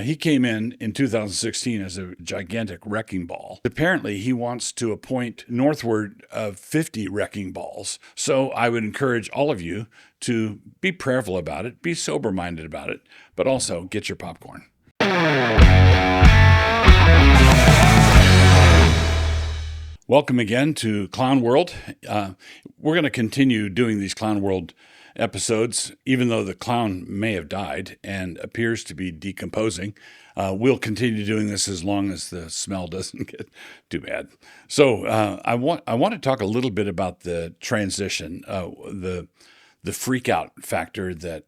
He came in 2016 as a gigantic wrecking ball. Apparently, he wants to appoint northward of 50 wrecking balls. So I would encourage all of you to be prayerful about it, be sober-minded about it, but also get your popcorn. Welcome again to Clown World. We're going to continue doing these Clown World episodes, even though the clown may have died and appears to be decomposing. We'll continue doing this as long as the smell doesn't get too bad. So I want to talk a little bit about the transition, the freak out factor that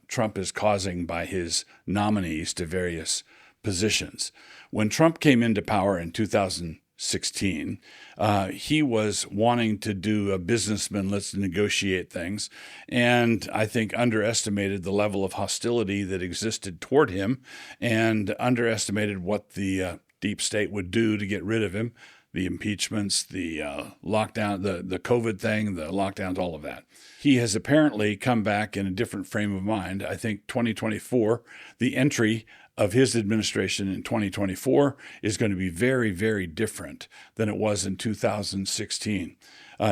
Trump is causing by his nominees to various positions. When Trump came into power in 2016, he was wanting to do a businessman, let's negotiate things, and I think underestimated the level of hostility that existed toward him and underestimated what the deep state would do to get rid of him, the impeachments, the lockdown, the COVID thing, the lockdowns, all of that. He has apparently come back in a different frame of mind. I think 2024, the entry of his administration in 2024 is going to be very, very different than it was in 2016.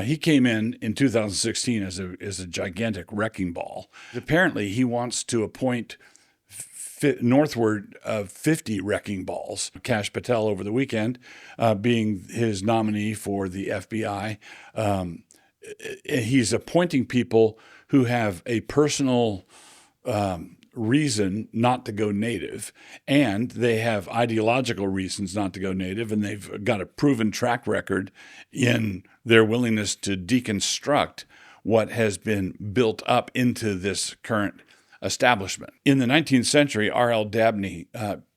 He came in 2016 as a gigantic wrecking ball. Apparently, he wants to appoint northward of 50 wrecking balls. Kash Patel over the weekend being his nominee for the FBI. He's appointing people who have a personal reason not to go native, and they have ideological reasons not to go native, and they've got a proven track record in their willingness to deconstruct what has been built up into this current establishment. In the 19th century, R.L. Dabney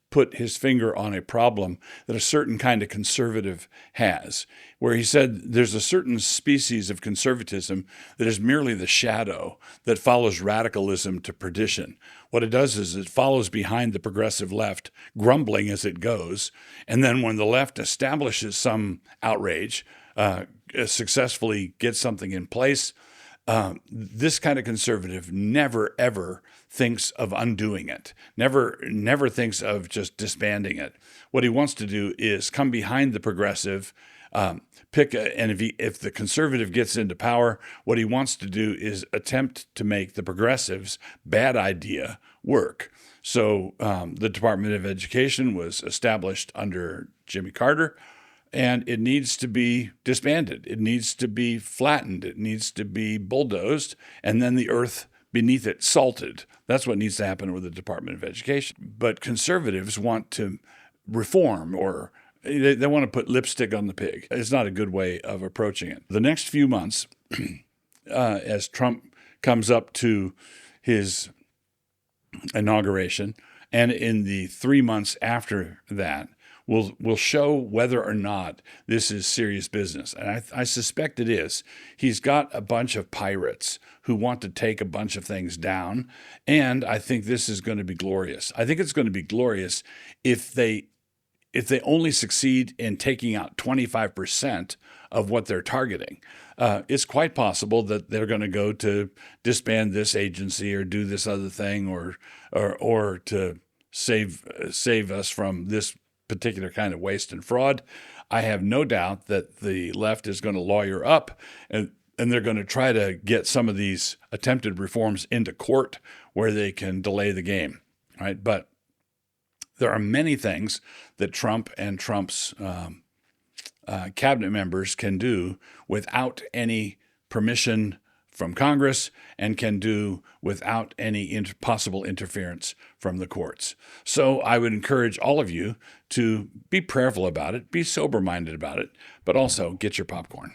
put his finger on a problem that a certain kind of conservative has, where he said there's a certain species of conservatism that is merely the shadow that follows radicalism to perdition. What it does is it follows behind the progressive left, grumbling as it goes, and then when the left establishes some outrage, successfully gets something in place, this kind of conservative never, ever thinks of undoing it, never thinks of just disbanding it. What he wants to do is come behind the progressive, and if the conservative gets into power, what he wants to do is attempt to make the progressives' bad idea work. So the Department of Education was established under Jimmy Carter, and it needs to be disbanded. It needs to be flattened. It needs to be bulldozed, and then the earth beneath it salted. That's what needs to happen with the Department of Education. But conservatives want to reform, or they want to put lipstick on the pig. It's not a good way of approaching it. The next few months, as Trump comes up to his inauguration, and in the 3 months after that, will show whether or not this is serious business. And I suspect it is. He's got a bunch of pirates who want to take a bunch of things down, and I think this is going to be glorious. I think it's going to be glorious if they only succeed in taking out 25% of what they're targeting. It's quite possible that they're going to go to disband this agency or do this other thing or to save us from this particular kind of waste and fraud. I have no doubt that the left is going to lawyer up and they're going to try to get some of these attempted reforms into court where they can delay the game, right? But there are many things that Trump and Trump's cabinet members can do without any permission from Congress and can do without any possible interference from the courts. So I would encourage all of you to be prayerful about it, be sober-minded about it, but also get your popcorn.